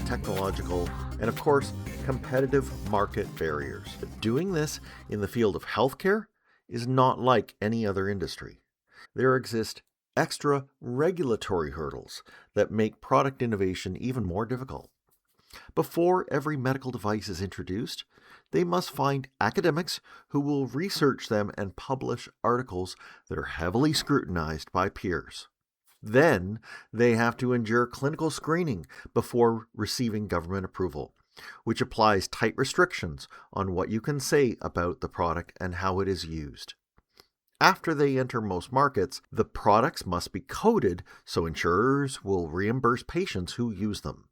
technological, and of course, competitive market barriers. Doing this in the field of healthcare is not like any other industry. There exist extra regulatory hurdles that make product innovation even more difficult. Before every medical device is introduced, they must find academics who will research them and publish articles that are heavily scrutinized by peers. Then they have to endure clinical screening before receiving government approval, which applies tight restrictions on what you can say about the product and how it is used. After they enter most markets, the products must be coded so insurers will reimburse patients who use them.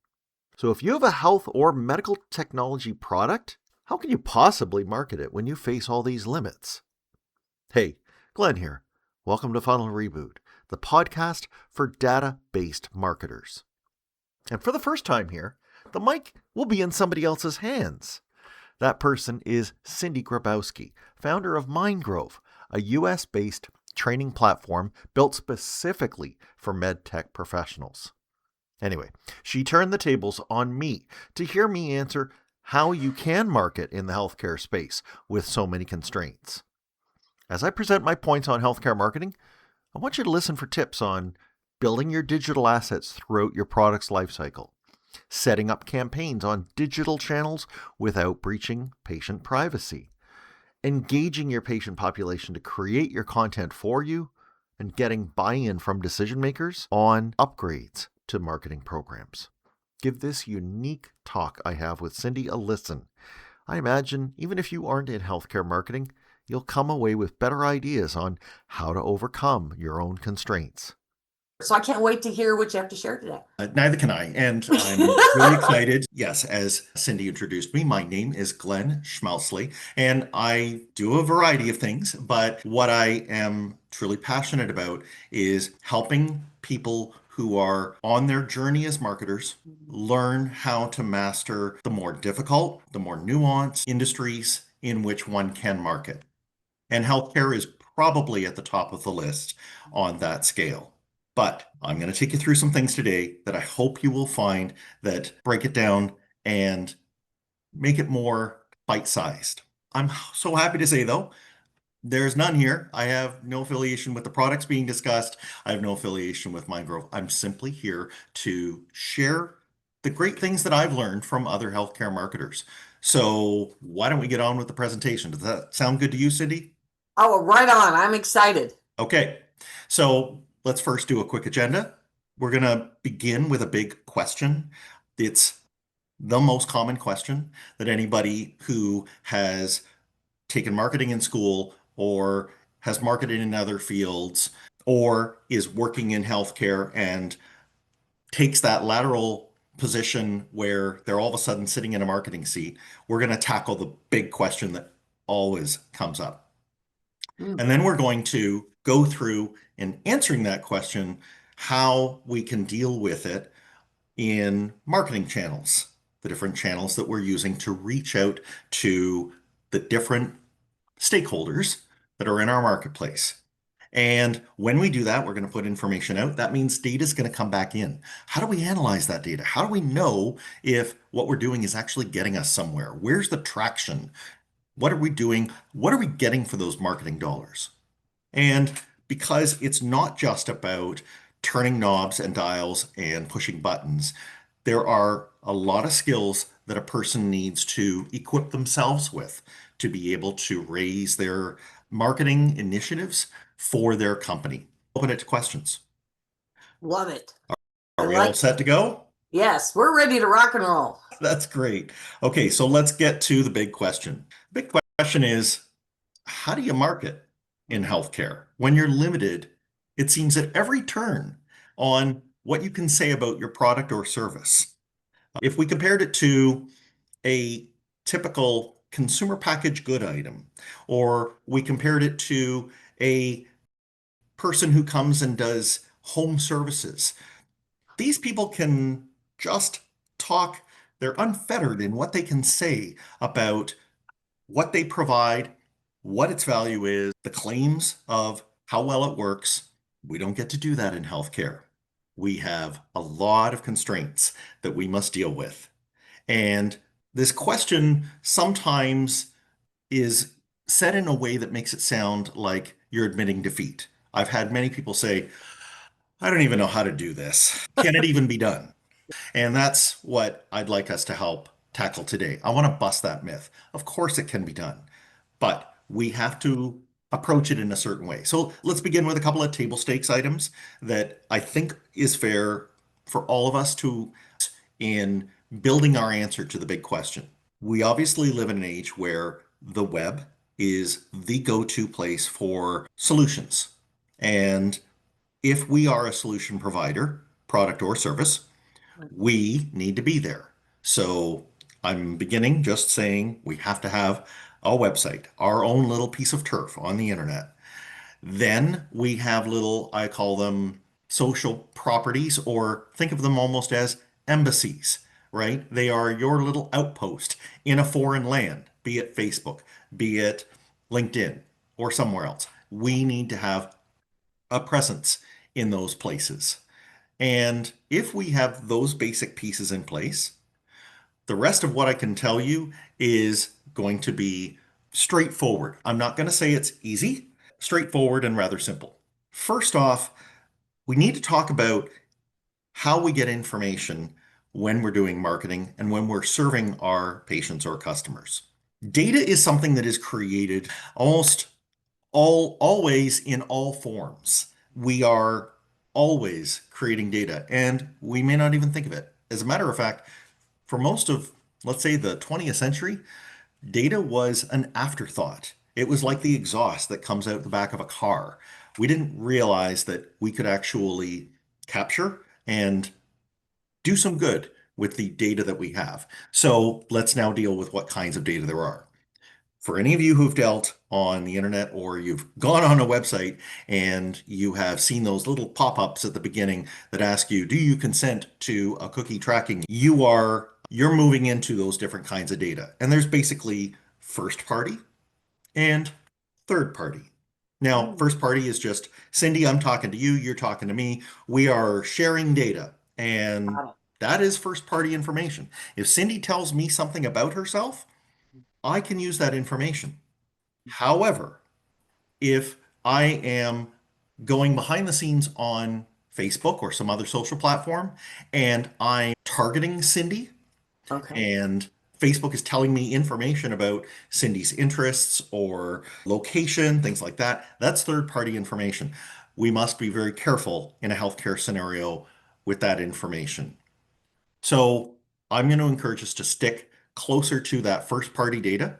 So if you have a health or medical technology product, how can you possibly market it when you face all these limits? Hey, Glenn here. Welcome to Funnel Reboot, the podcast for data-based marketers. And for the first time here, the mic will be in somebody else's hands. That person is Cindy Grabowski, founder of MindGrove, a US-based training platform built specifically for medtech professionals. Anyway, she turned the tables on me to hear me answer how you can market in the healthcare space with so many constraints. As I present my points on healthcare marketing, I want you to listen for tips on building your digital assets throughout your product's lifecycle, setting up campaigns on digital channels without breaching patient privacy, engaging your patient population to create your content for you, and getting buy-in from decision makers on upgrades to marketing programs. Give this unique talk I have with Cindy a listen. I imagine even if you aren't in healthcare marketing, you'll come away with better ideas on how to overcome your own constraints. So I can't wait to hear what you have to share today. Neither can I, and I'm really excited. Yes, as Cindy introduced me, my name is Glenn Schmaltzley, and I do a variety of things, but what I am truly passionate about is helping people who are on their journey as marketers learn how to master the more difficult, the more nuanced industries in which one can market. And healthcare is probably at the top of the list on that scale. But I'm going to take you through some things today that I hope you will find that break it down and make it more bite-sized. I'm so happy to say, though, there's none here. I have no affiliation with the products being discussed. I have no affiliation with MindGrove. I'm simply here to share the great things that I've learned from other healthcare marketers. So why don't we get on with the presentation? Does that sound good to you, Cindy? Oh, right on. I'm excited. Okay, so let's first do a quick agenda. We're going to begin with a big question. It's the most common question that anybody who has taken marketing in school or has marketed in other fields or is working in healthcare and takes that lateral position where they're all of a sudden sitting in a marketing seat. We're going to tackle the big question that always comes up. And then we're going to go through in answering that question, how we can deal with it in marketing channels, the different channels that we're using to reach out to the different stakeholders that are in our marketplace. And when we do that, we're going to put information out. That means data is going to come back in. How do we analyze that data? How do we know if what we're doing is actually getting us somewhere? Where's the traction? What are we doing? What are we getting for those marketing dollars? And because it's not just about turning knobs and dials and pushing buttons, there are a lot of skills that a person needs to equip themselves with to be able to raise their marketing initiatives for their company. Open it to questions. Love it. Are we all set to go? Yes, we're ready to rock and roll. That's great. Okay, so let's get to the big question. The big question is, how do you market in healthcare when you're limited, it seems, at every turn on what you can say about your product or service? If we compared it to a typical consumer packaged good item, or we compared it to a person who comes and does home services, these people can just talk. They're unfettered in what they can say about what they provide, what its value is, the claims of how well it works. We don't get to do that in healthcare. we have a lot of constraints that we must deal with. And this question sometimes is said in a way that makes it sound like you're admitting defeat. I've had many people say, I don't even know how to do this. Can it even be done? And that's what I'd like us to help tackle today. I want to bust that myth. Of course, it can be done, but we have to approach it in a certain way. So let's begin with a couple of table stakes items that I think is fair for all of us to in building our answer to the big question. We obviously live in an age where the web is the go-to place for solutions. And if we are a solution provider, product or service, we need to be there. So I'm beginning just saying we have to have a website, our own little piece of turf on the internet. Then we have little, I call them social properties, or think of them almost as embassies, right? They are your little outpost in a foreign land, be it Facebook, be it LinkedIn, or somewhere else. We need to have a presence in those places. And if we have those basic pieces in place, the rest of what I can tell you is going to be straightforward. I'm not going to say it's easy, straightforward and rather simple. First off, we need to talk about how we get information when we're doing marketing and when we're serving our patients or customers. Data is something that is created almost always in all forms. We are always creating data, and we may not even think of it. As a matter of fact, for most of, let's say, the 20th century, data was an afterthought. It was like the exhaust that comes out the back of a car. We didn't realize that we could actually capture and do some good with the data that we have. So let's now deal with what kinds of data there are. For any of you who've dealt on the internet or you've gone on a website and you have seen those little pop-ups at the beginning that ask you, do you consent to a cookie tracking? You're moving into those different kinds of data. And there's basically first party and third party. Now, first party is just, Cindy, I'm talking to you, you're talking to me. We are sharing data, and that is first party information. If Cindy tells me something about herself, I can use that information. However, if I am going behind the scenes on Facebook or some other social platform and I'm targeting Cindy, and Facebook is telling me information about Cindy's interests or location, things like that, that's third-party information. We must be very careful in a healthcare scenario with that information. So I'm going to encourage us to stick closer to that first-party data.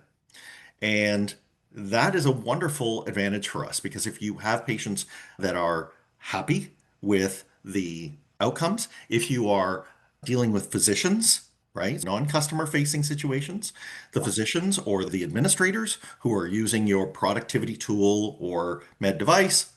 And that is a wonderful advantage for us because if you have patients that are happy with the outcomes, if you are dealing with physicians, right, non-customer facing situations, the physicians or the administrators who are using your productivity tool or med device,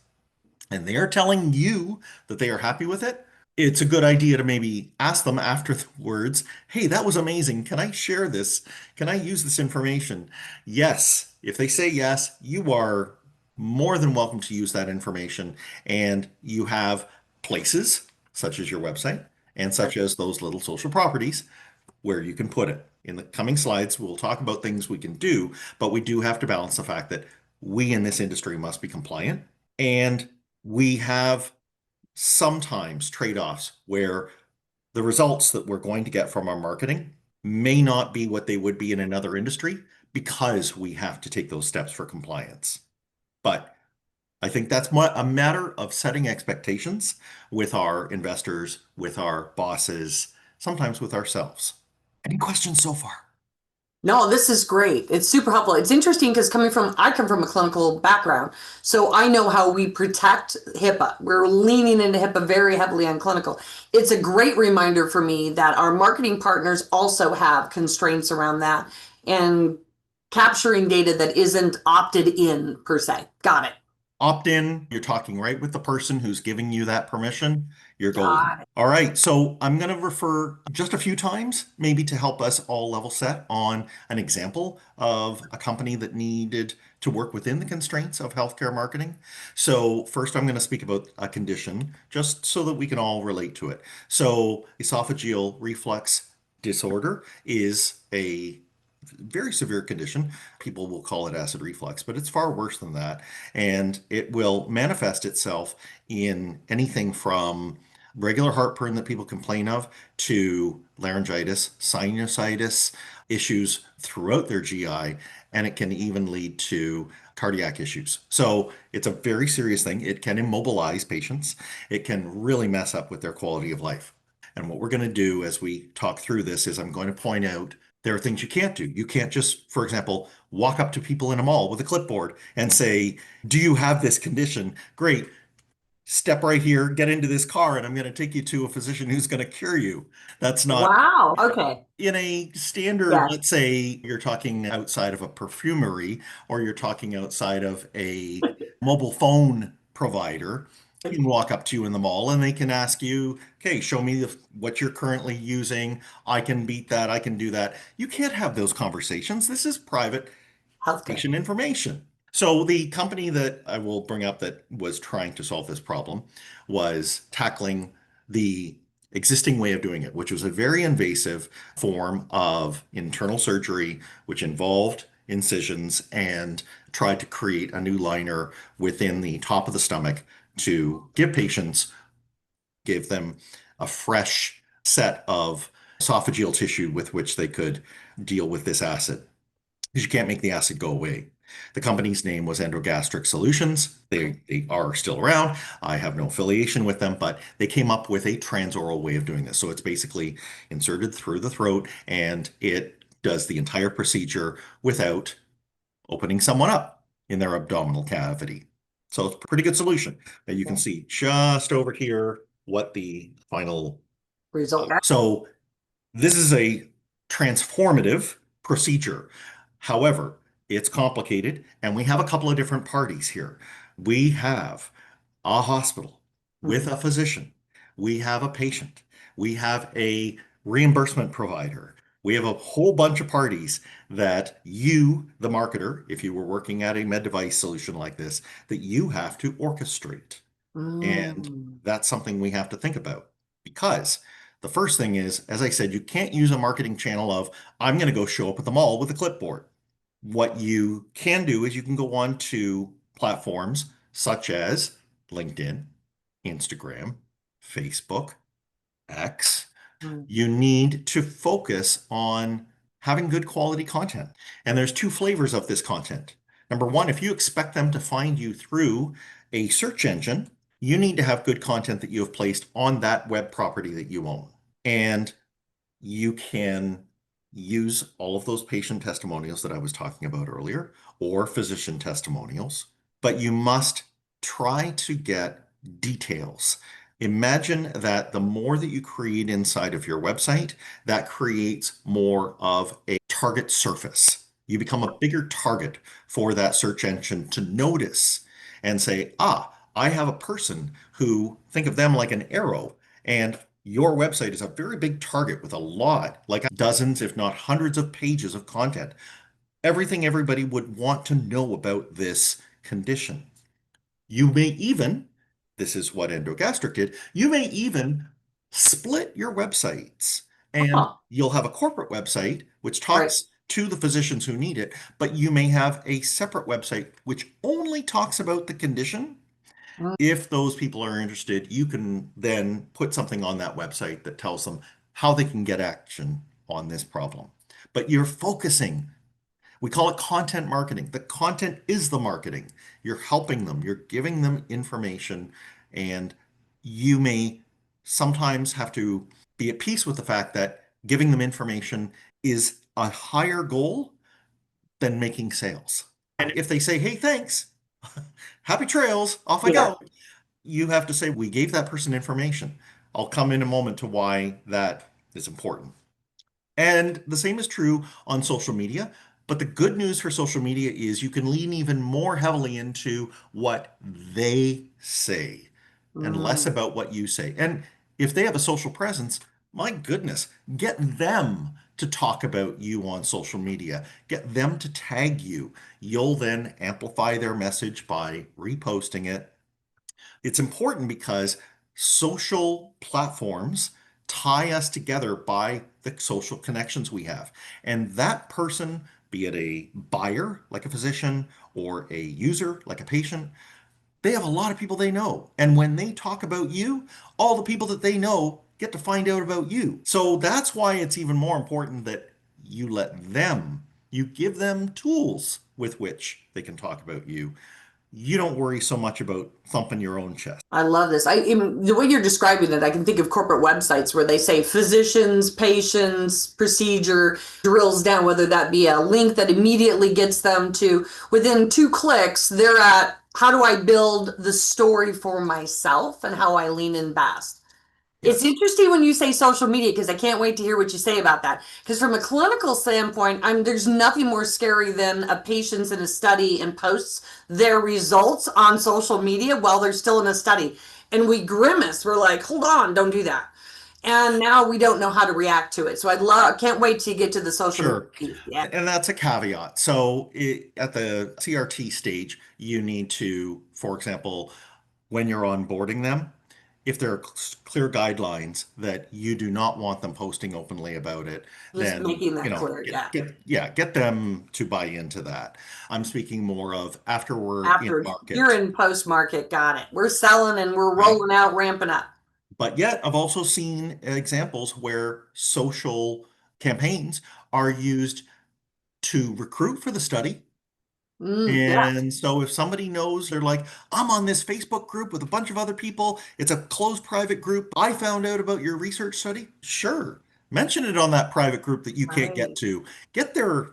and they are telling you that they are happy with it, it's a good idea to maybe ask them afterwards, hey, that was amazing. Can I share this? Can I use this information? Yes. If they say yes, you are more than welcome to use that information. And you have places such as your website and such as those little social properties where you can put it. In the coming slides, we'll talk about things we can do, but we do have to balance the fact that we in this industry must be compliant. And we have sometimes trade-offs where the results that we're going to get from our marketing may not be what they would be in another industry because we have to take those steps for compliance. But I think that's a matter of setting expectations with our investors, with our bosses, sometimes with ourselves. Any questions so far? No, this is great. It's super helpful. It's interesting because I come from a clinical background, so I know how we protect HIPAA. We're leaning into HIPAA very heavily on clinical. It's a great reminder for me that our marketing partners also have constraints around that and capturing data that isn't opted in per se. Got it. Opt-in, you're talking right with the person who's giving you that permission. You're golden. Got it. All right, so I'm going to refer just a few times, maybe to help us all level set on an example of a company that needed to work within the constraints of healthcare marketing. So first, I'm going to speak about a condition just so that we can all relate to it. So esophageal reflux disorder is a very severe condition. People will call it acid reflux, but it's far worse than that. And it will manifest itself in anything from regular heartburn that people complain of to laryngitis, sinusitis, issues throughout their GI, and it can even lead to cardiac issues. So it's a very serious thing. It can immobilize patients. It can really mess up with their quality of life. And what we're going to do as we talk through this is I'm going to point out there are things you can't do. You can't just, for example, walk up to people in a mall with a clipboard and say, "Do you have this condition? Great. Step right here, get into this car, and I'm going to take you to a physician who's going to cure you." That's not Wow. Okay. in a standard, Yeah. let's say you're talking outside of a perfumery or you're talking outside of a mobile phone provider. You can walk up to you in the mall and they can ask you, "Okay, show me what you're currently using. I can beat that. I can do that." You can't have those conversations. This is private Healthcare. patient information. So the company that I will bring up that was trying to solve this problem was tackling the existing way of doing it, which was a very invasive form of internal surgery, which involved incisions and tried to create a new liner within the top of the stomach to give them a fresh set of esophageal tissue with which they could deal with this acid because you can't make the acid go away. The company's name was EndoGastric Solutions. They are still around. I have no affiliation with them, but they came up with a transoral way of doing this. So it's basically inserted through the throat and it does the entire procedure without opening someone up in their abdominal cavity. So it's a pretty good solution. And you can see just over here what the final. Result. So this is a transformative procedure. However, it's complicated, and we have a couple of different parties here. We have a hospital with a physician. We have a patient. We have a reimbursement provider. We have a whole bunch of parties that you, the marketer, if you were working at a med device solution like this, that you have to orchestrate. And Mm. that's something we have to think about because the first thing is, as I said, you can't use a marketing channel of, "I'm going to go show up at the mall with a clipboard." What you can do is you can go on to platforms such as LinkedIn, Instagram, Facebook, X. Mm. You need to focus on having good quality content. And there's two flavors of this content. Number one, if you expect them to find you through a search engine, you need to have good content that you have placed on that web property that you own. And you can use all of those patient testimonials that I was talking about earlier or physician testimonials, but you must try to get details. Imagine that the more that you create inside of your website, that creates more of a target surface. You become a bigger target for that search engine to notice and say, "Ah, I have a person who, think of them like an arrow, and your website is a very big target with a lot, like dozens, if not hundreds of pages of content. Everything everybody would want to know about this condition." You may even, this is what EndoGastric did, you may even split your websites and Oh, you'll have a corporate website which right. talks to the physicians who need it, but you may have a separate website which only talks about the condition. Mm. If those people are interested, you can then put something on that website that tells them how they can get action on this problem. But you're focusing. We call it content marketing. The content is the marketing. You're helping them, you're giving them information, and you may sometimes have to be at peace with the fact that giving them information is a higher goal than making sales. And if they say, "Hey, thanks, happy trails, off I Yeah. go," you have to say, "We gave that person information." I'll come in a moment to why that is important. And the same is true on social media. But the good news for social media is you can lean even more heavily into what they say and less Mm. about what you say. And if they have a social presence, my goodness, get them to talk about you on social media. Get them to tag you. You'll then amplify their message by reposting it. It's important because social platforms tie us together by the social connections we have. And that person, be it a buyer, like a physician, or a user, like a patient, they have a lot of people they know. And when they talk about you, all the people that they know get to find out about you. So that's why it's even more important that you give them tools with which they can talk about you. You don't worry so much about thumping your own chest. I love this. The way you're describing it, I can think of corporate websites where they say physicians, patients, procedure, drills down, whether that be a link that immediately gets them to within 2 clicks, they're at how do I build the story for myself and how I lean in best. It's Yes. interesting when you say social media because I can't wait to hear what you say about that. Because from a clinical standpoint, there's nothing more scary than a patient's in a study and posts their results on social media while they're still in a study. And we grimace. We're like, hold on, don't do that. And now we don't know how to react to it. So can't wait to get to the social media Sure. piece. Yeah. And that's a caveat. So at the CRT stage, you need to, for example, when you're onboarding them, if there are clear guidelines that you do not want them posting openly about it, Just then, making that clear. Yeah. get them to buy into that. I'm speaking more of after we're in After you're market, in post market, got it. We're selling and we're right? rolling out, ramping up. But yet, I've also seen examples where social campaigns are used to recruit for the study. Yeah. And so if somebody knows, they're like, I'm on this Facebook group with a bunch of other people. It's a closed private group. I found out about your research study. Sure. Mention it on that private group that you can't get Right. to. Get their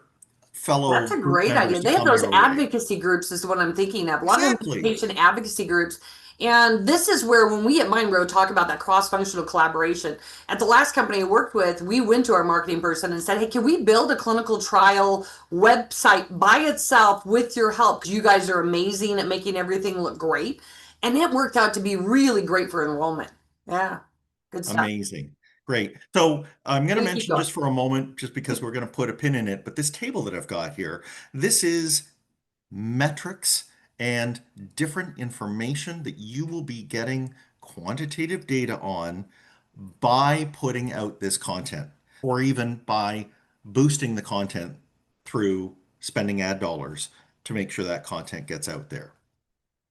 That's fellow a group great idea. members to They have come those your way. advocacy groups, is what I'm thinking of. A lot of them are Exactly. patient advocacy groups. And this is where, when we at MindRoad talk about that cross functional collaboration, at the last company I worked with, we went to our marketing person and said, hey, can we build a clinical trial website by itself with your help? Because you guys are amazing at making everything look great. And it worked out to be really great for enrollment. Yeah, good stuff. Amazing. Great. So I'm going to You keep mention going. just for a moment, just because we're going to put a pin in it, but this table that I've got here, this is metrics and different information that you will be getting quantitative data on by putting out this content, or even by boosting the content through spending ad dollars to make sure that content gets out there.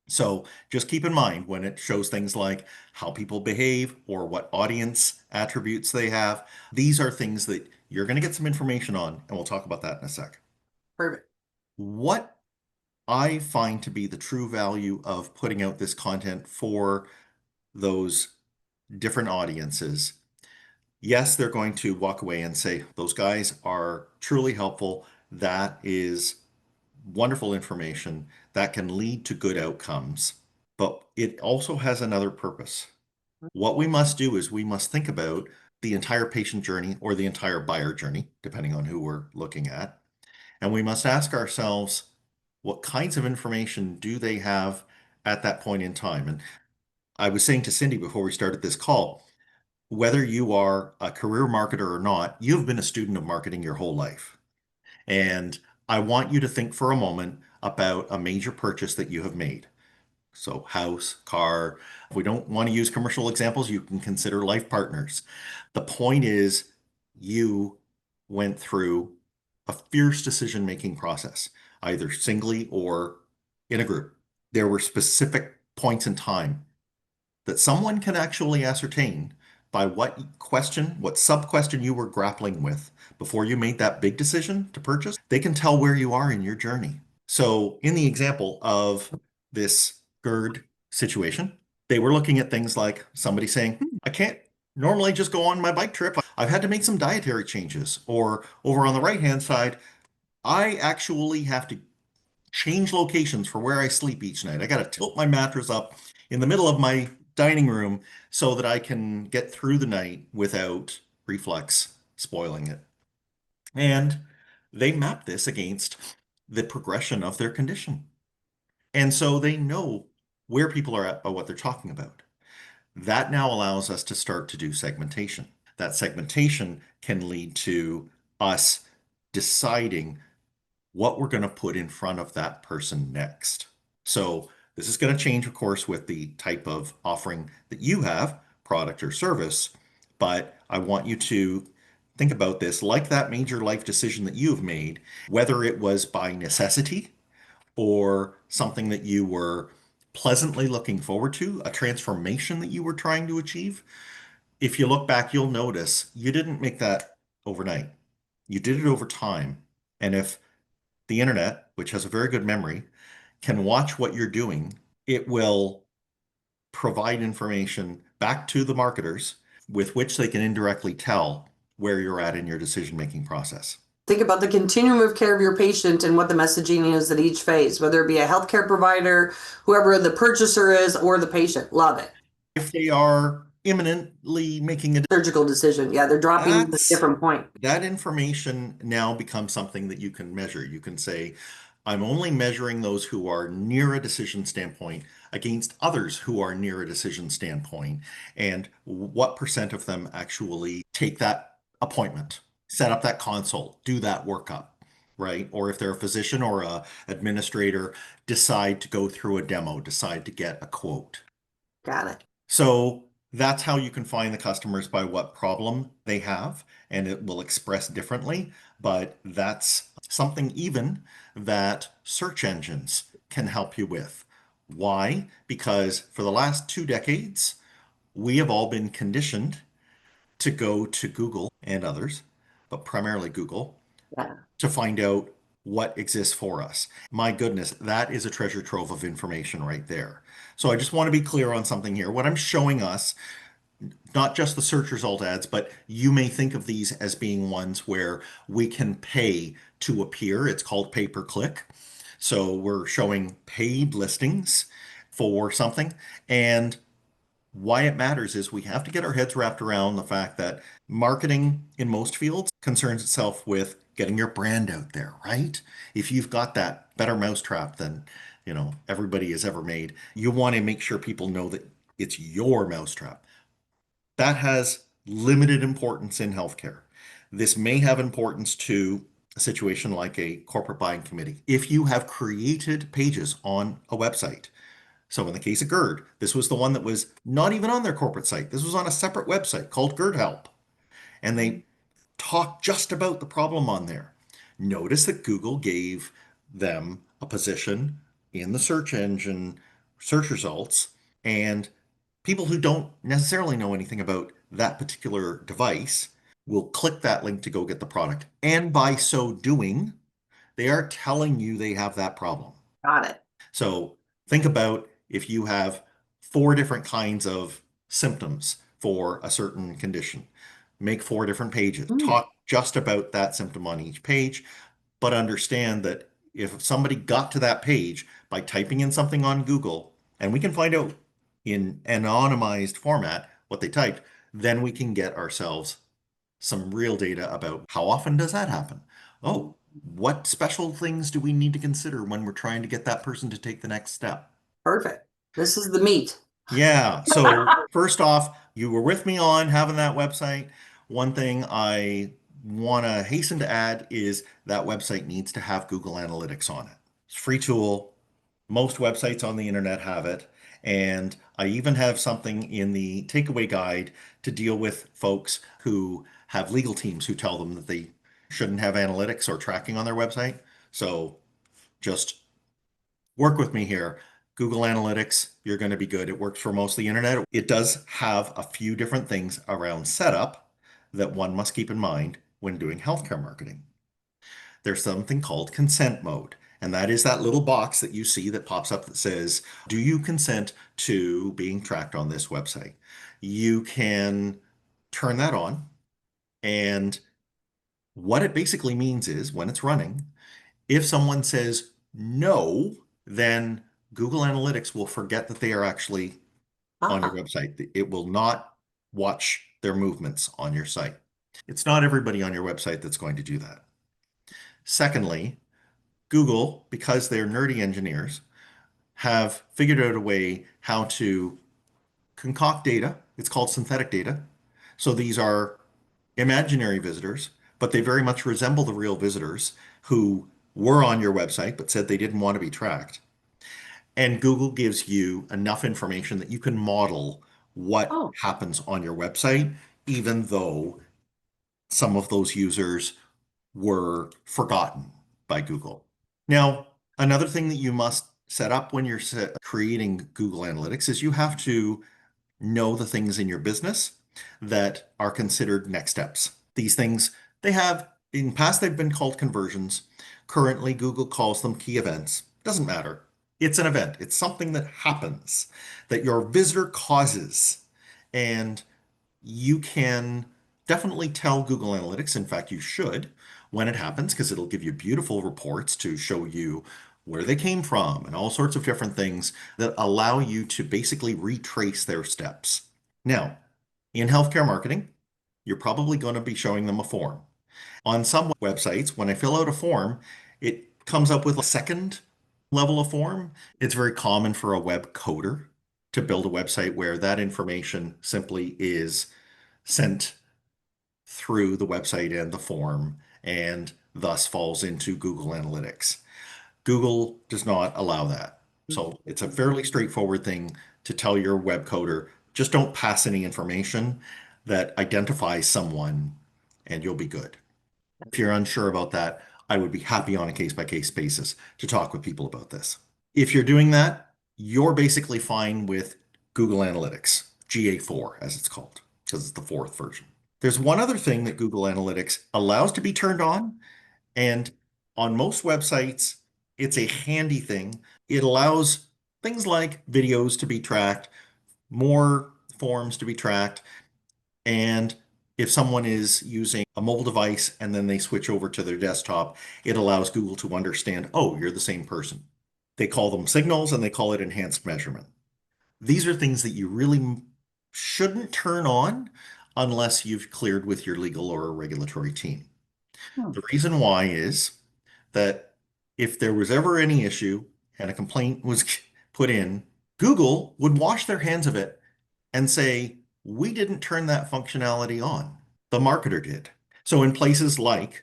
So just keep in mind when it shows things like how people behave or what audience attributes they have, these are things that you're going to get some information on, and we'll talk about that in a sec. Perfect. What I find to be the true value of putting out this content for those different audiences. Yes, they're going to walk away and say, those guys are truly helpful. That is wonderful information that can lead to good outcomes. But it also has another purpose. What we must do is we must think about the entire patient journey or the entire buyer journey, depending on who we're looking at. And we must ask ourselves, what kinds of information do they have at that point in time? And I was saying to Cindy before we started this call, whether you are a career marketer or not, you've been a student of marketing your whole life. And I want you to think for a moment about a major purchase that you have made. So, house, car. If we don't want to use commercial examples, you can consider life partners. The point is, you went through a fierce decision-making process, either singly or in a group. There were specific points in time that someone can actually ascertain by what sub-question you were grappling with before you made that big decision to purchase. They can tell where you are in your journey. So, in the example of this GERD situation, they were looking at things like somebody saying, I can't normally just go on my bike trip. I've had to make some dietary changes. Or over on the right-hand side, I actually have to change locations for where I sleep each night. I got to tilt my mattress up in the middle of my dining room so that I can get through the night without reflux spoiling it. And they map this against the progression of their condition. And so they know where people are at by what they're talking about. That now allows us to start to do segmentation. That segmentation can lead to us deciding what we're going to put in front of that person next. So this is going to change, of course, with the type of offering that you have, product or service. But I want you to think about this like that major life decision that you've made, whether it was by necessity or something that you were pleasantly looking forward to, a transformation that you were trying to achieve. If you look back, you'll notice you didn't make that overnight. You did it over time. And if the internet, which has a very good memory, can watch what you're doing, it will provide information back to the marketers with which they can indirectly tell where you're at in your decision-making process. Think about the continuum of care of your patient and what the messaging is at each phase, whether it be a healthcare provider, whoever the purchaser is, or the patient. Love it. If they are imminently making a Surgical decision. Yeah, they're dropping at a different point. that information now becomes something that you can measure. You can say, I'm only measuring those who are near a decision standpoint against others who are near a decision standpoint, and what percent of them actually take that appointment, set up that consult, do that workup, right? Or if they're a physician or a administrator, decide to go through a demo, decide to get a quote. Got it. So that's how you can find the customers, by what problem they have, and it will express differently. But that's something even that search engines can help you with. Why? Because for the last 2 decades, we have all been conditioned to go to Google and others, but primarily Google, Yeah. to find out what exists for us. My goodness, that is a treasure trove of information right there. So I just want to be clear on something here. What I'm showing us, not just the search result ads, but you may think of these as being ones where we can pay to appear. It's called pay per click. So we're showing paid listings for something. And why it matters is we have to get our heads wrapped around the fact that marketing in most fields concerns itself with getting your brand out there, right? If you've got that better mousetrap than, everybody has ever made, you want to make sure people know that it's your mousetrap. That has limited importance in healthcare. This may have importance to a situation like a corporate buying committee. If you have created pages on a website, so in the case of GERD, this was the one that was not even on their corporate site. This was on a separate website called GERD Help. And they talked just about the problem on there. Notice that Google gave them a position in the search engine search results, and people who don't necessarily know anything about that particular device will click that link to go get the product. And by so doing, they are telling you they have that problem. Got it. So think about if you have 4 different kinds of symptoms for a certain condition. Make 4 different pages. Talk just about that symptom on each page, but understand that if somebody got to that page by typing in something on Google, and we can find out in anonymized format what they typed, then we can get ourselves some real data about how often does that happen. Oh, what special things do we need to consider when we're trying to get that person to take the next step? Perfect. This is the meat. Yeah. So first off, you were with me on having that website. One thing I want to hasten to add is that website needs to have Google Analytics on it. It's a free tool. Most websites on the internet have it. And I even have something in the takeaway guide to deal with folks who have legal teams who tell them that they shouldn't have analytics or tracking on their website. So just work with me here. Google Analytics, you're going to be good. It works for most of the internet. It does have a few different things around setup that one must keep in mind when doing healthcare marketing. There's something called consent mode. And that is that little box that you see that pops up that says, do you consent to being tracked on this website? You can turn that on. And what it basically means is when it's running, if someone says no, then Google Analytics will forget that they are actually on your website. It will not watch their movements on your site. It's not everybody on your website that's going to do that. Secondly, Google, because they're nerdy engineers, have figured out a way how to concoct data. It's called synthetic data. So these are imaginary visitors, but they very much resemble the real visitors who were on your website but said they didn't want to be tracked. And Google gives you enough information that you can model what Oh, happens on your website, even though some of those users were forgotten by Google. Now, another thing that you must set up when you're creating Google Analytics is you have to know the things in your business that are considered next steps. These things, they have, in the past, they've been called conversions. Currently, Google calls them key events. Doesn't matter. It's an event. It's something that happens that your visitor causes. And you can definitely tell Google Analytics, in fact, you should, when it happens, because it'll give you beautiful reports to show you where they came from and all sorts of different things that allow you to basically retrace their steps. Now, in healthcare marketing, you're probably going to be showing them a form. On some websites, when I fill out a form, it comes up with a second level of form. It's very common for a web coder to build a website where that information simply is sent through the website and the form and thus falls into Google Analytics. Google does not allow that. So it's a fairly straightforward thing to tell your web coder, just don't pass any information that identifies someone and you'll be good. If you're unsure about that, I would be happy on a case-by-case basis to talk with people about this. If you're doing that, you're basically fine with Google Analytics, GA4 as it's called, because it's the fourth version. There's one other thing that Google Analytics allows to be turned on, and on most websites, it's a handy thing. It allows things like videos to be tracked, more forms to be tracked, and if someone is using a mobile device and then they switch over to their desktop, it allows Google to understand, oh, you're the same person. They call them signals and they call it enhanced measurement. These are things that you really shouldn't turn on unless you've cleared with your legal or regulatory team. hmm. The reason why is that if there was ever any issue and a complaint was put in, Google would wash their hands of it and say, we didn't turn that functionality on. The marketer did. So in places like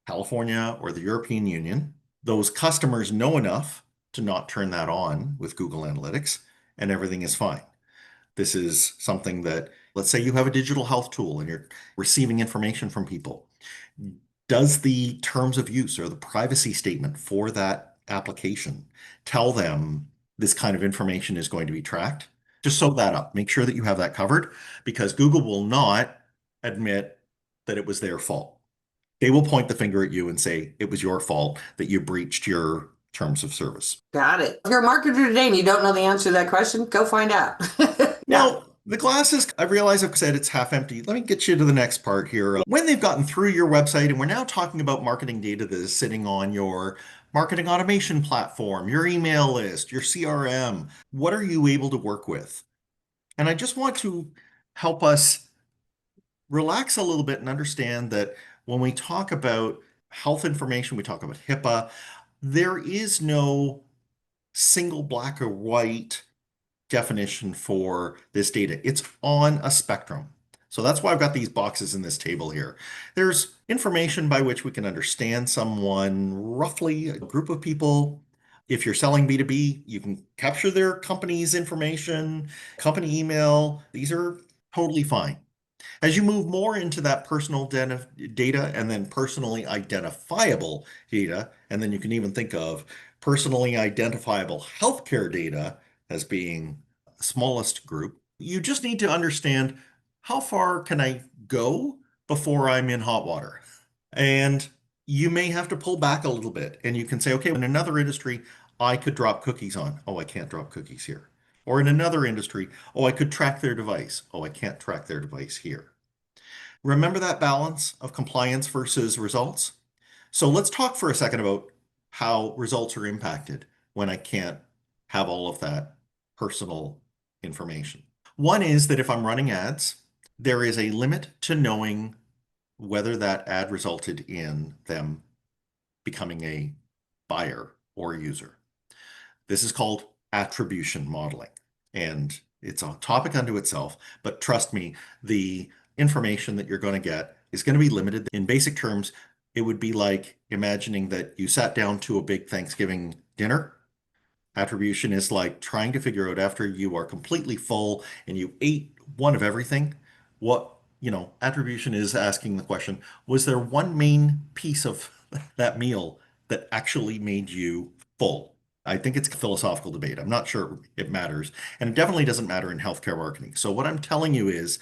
California or the European Union, those customers know enough to not turn that on with Google Analytics and everything is fine. This is something that, let's say you have a digital health tool and you're receiving information from people. Does the terms of use or the privacy statement for that application tell them this kind of information is going to be tracked? Just sew that up. Make sure that you have that covered because Google will not admit that it was their fault. They will point the finger at you and say it was your fault that you breached your terms of service. Got it. If you're a marketer today and you don't know the answer to that question, go find out. Yeah. Now, the glass is, I realize I've said it's half empty. Let me get you to the next part here. When they've gotten through your website, and we're now talking about marketing data that is sitting on your marketing automation platform, your email list, your CRM, what are you able to work with? And I just want to help us relax a little bit and understand that when we talk about health information, we talk about HIPAA, there is no single black or white definition for this data. It's on a spectrum. So that's why I've got these boxes in this table here. There's information by which we can understand someone, roughly a group of people. If you're selling B2B, you can capture their company's information, company email. These are totally fine. As you move more into that personal data and then personally identifiable data, and then you can even think of personally identifiable healthcare data as being the smallest group, you just need to understand how far can I go before I'm in hot water? And you may have to pull back a little bit and you can say, okay, in another industry, I could drop cookies on. Oh, I can't drop cookies here. Or in another industry, oh, I could track their device. Oh, I can't track their device here. Remember that balance of compliance versus results? So let's talk for a second about how results are impacted when I can't have all of that personal information. One is that if I'm running ads, there is a limit to knowing whether that ad resulted in them becoming a buyer or user. This is called attribution modeling, and it's a topic unto itself, but trust me, the information that you're going to get is going to be limited. In basic terms, it would be like imagining that you sat down to a big Thanksgiving dinner. Attribution is like trying to figure out after you are completely full and you ate one of everything, attribution is asking the question, was there one main piece of that meal that actually made you full? I think it's a philosophical debate. I'm not sure it matters. And it definitely doesn't matter in healthcare marketing. So what I'm telling you is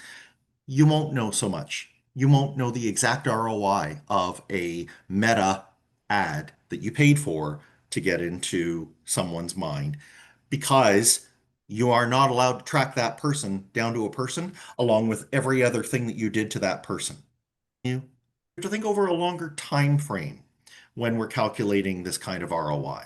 you won't know so much. You won't know the exact ROI of a meta ad that you paid for to get into someone's mind because you are not allowed to track that person down to a person along with every other thing that you did to that person. You have to think over a longer time frame when we're calculating this kind of ROI,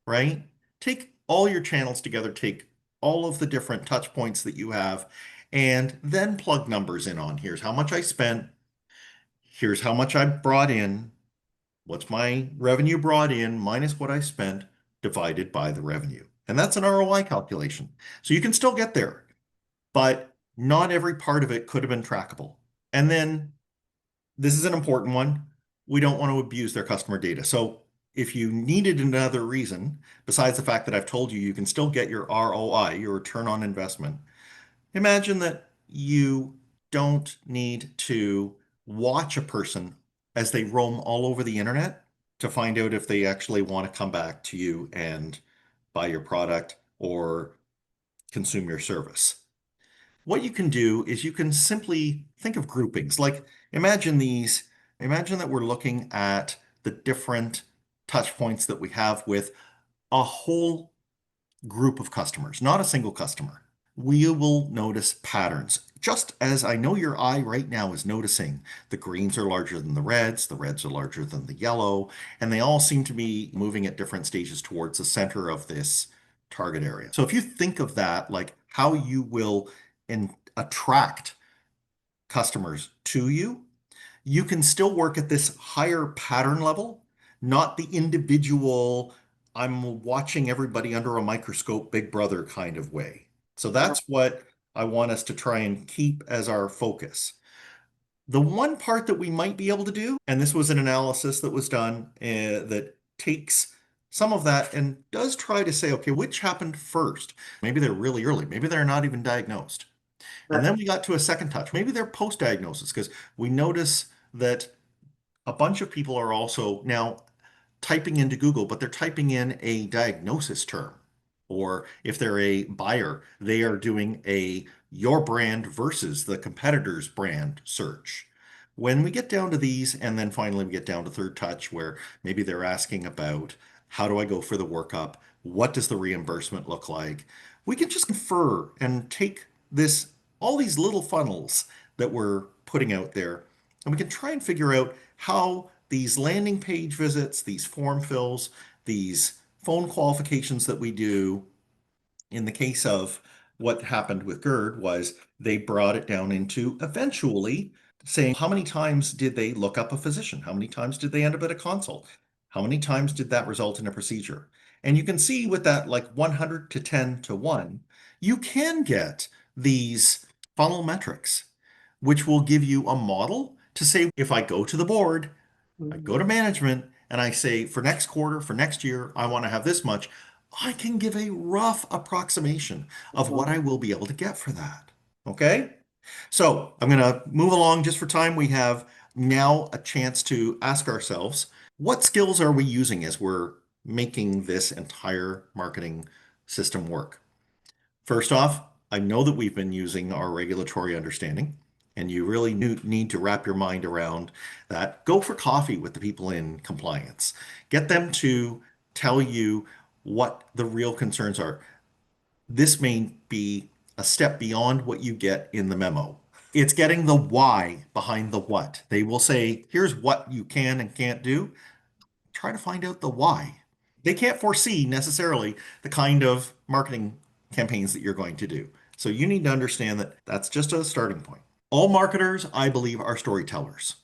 right? Take all your channels together, take all of the different touch points that you have, and then plug numbers in on here's how much I spent, here's how much I brought in, what's my revenue brought in minus what I spent divided by the revenue. And that's an ROI calculation. So you can still get there, but not every part of it could have been trackable. And then this is an important one. We don't want to abuse their customer data. So if you needed another reason, besides the fact that I've told you you can still get your ROI, your return on investment, imagine that you don't need to watch a person as they roam all over the internet to find out if they actually want to come back to you and buy your product or consume your service. What you can do is you can simply think of groupings. Like imagine that we're looking at the different touch points that we have with a whole group of customers, not a single customer. We will notice patterns. Just as I know your eye right now is noticing the greens are larger than the reds are larger than the yellow, and they all seem to be moving at different stages towards the center of this target area. So if you think of that, like how you will attract customers to you, you can still work at this higher pattern level, not the individual, I'm watching everybody under a microscope, Big Brother kind of way. So that's what I want us to try and keep as our focus. The one part that we might be able to do, and this was an analysis that was done that takes some of that and does try to say, okay, which happened first? Maybe they're really early. Maybe they're not even diagnosed. And then we got to a second touch. Maybe they're post-diagnosis because we notice that a bunch of people are also now typing into Google, but they're typing in a diagnosis term. Or if they're a buyer, they are doing a your brand versus the competitor's brand search. When we get down to these, and then finally we get down to third touch, where maybe they're asking about how do I go for the workup? What does the reimbursement look like? We can just infer and take all these little funnels that we're putting out there, and we can try and figure out how these landing page visits, these form fills, these phone qualifications that we do, in the case of what happened with GERD was they brought it down into eventually saying how many times did they look up a physician? How many times did they end up at a consult? How many times did that result in a procedure? And you can see with that like 100 to 10 to 1, you can get these funnel metrics, which will give you a model to say, if I go to the board, I go to management, and I say, for next quarter, for next year, I want to have this much, I can give a rough approximation of what I will be able to get for that. Okay? So I'm going to move along just for time. We have now a chance to ask ourselves, what skills are we using as we're making this entire marketing system work? First off, I know that we've been using our regulatory understanding, and you really need to wrap your mind around that. Go for coffee with the people in compliance. Get them to tell you what the real concerns are. This may be a step beyond what you get in the memo. It's getting the why behind the what. They will say, here's what you can and can't do. Try to find out the why. They can't foresee necessarily the kind of marketing campaigns that you're going to do. So you need to understand that that's just a starting point. All marketers, I believe, are storytellers.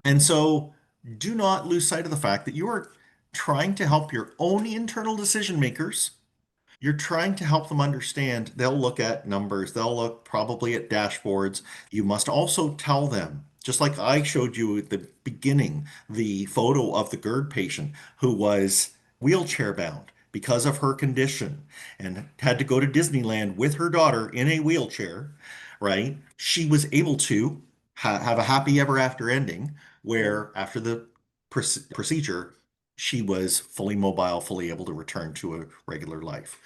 And so do not lose sight of the fact that you are trying to help your own internal decision makers. You're trying to help them understand. They'll look at numbers, they'll look probably at dashboards. You must also tell them, just like I showed you at the beginning, the photo of the GERD patient who was wheelchair bound because of her condition and had to go to Disneyland with her daughter in a wheelchair, right? She was able to have a happy ever after ending where after the procedure, she was fully mobile, fully able to return to a regular life.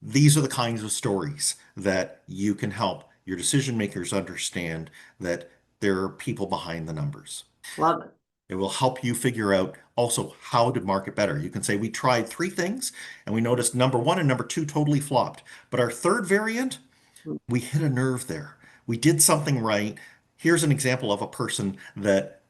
These are the kinds of stories that you can help your decision makers understand that there are people behind the numbers. Love it. It will help you figure out also how to market better. You can say, we tried 3 things and we noticed number 1 and number 2 totally flopped. But our third variant, we hit a nerve there. We did something right. Here's an example of a person that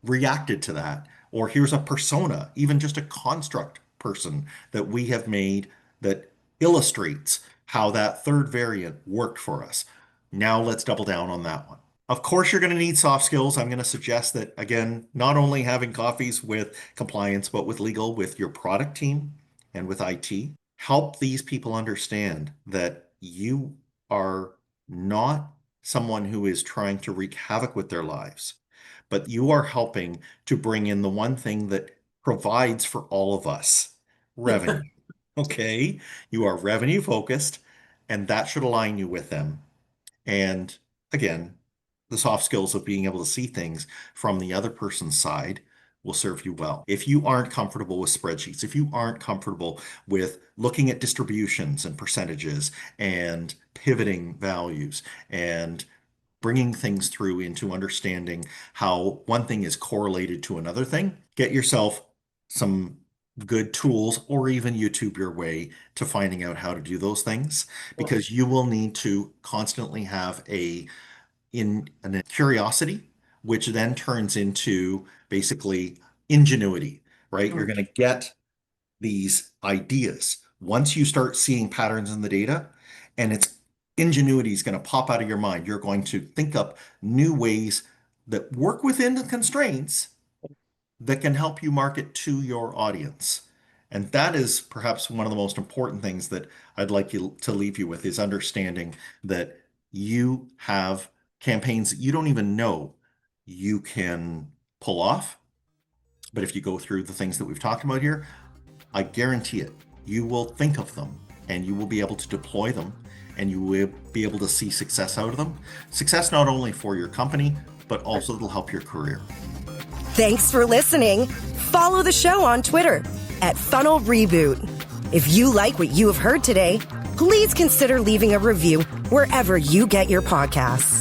reacted to that. Or here's a persona, even just a construct person that we have made that illustrates how that third variant worked for us. Now let's double down on that one. Of course, you're going to need soft skills. I'm going to suggest that, again, not only having coffees with compliance, but with legal, with your product team and with IT, help these people understand that you are not someone who is trying to wreak havoc with their lives, but you are helping to bring in the one thing that provides for all of us, revenue. Okay? You are revenue focused, and that should align you with them. And again, the soft skills of being able to see things from the other person's side will serve you well. If you aren't comfortable with spreadsheets, if you aren't comfortable with looking at distributions and percentages and pivoting values and bringing things through into understanding how one thing is correlated to another thing, get yourself some good tools or even YouTube your way to finding out how to do those things, because you will need to constantly have a curiosity, which then turns into basically ingenuity, right? You're going to get these ideas. Once you start seeing patterns in the data, and it's ingenuity is going to pop out of your mind. You're going to think up new ways that work within the constraints that can help you market to your audience. And that is perhaps one of the most important things that I'd like you to leave you with, is understanding that you have campaigns that you don't even know you can pull off. But if you go through the things that we've talked about here, I guarantee it, you will think of them and you will be able to deploy them and you will be able to see success out of them. Success not only for your company, but also it'll help your career. Thanks for listening. Follow the show on Twitter @Funnel Reboot. If you like what you have heard today, please consider leaving a review wherever you get your podcasts.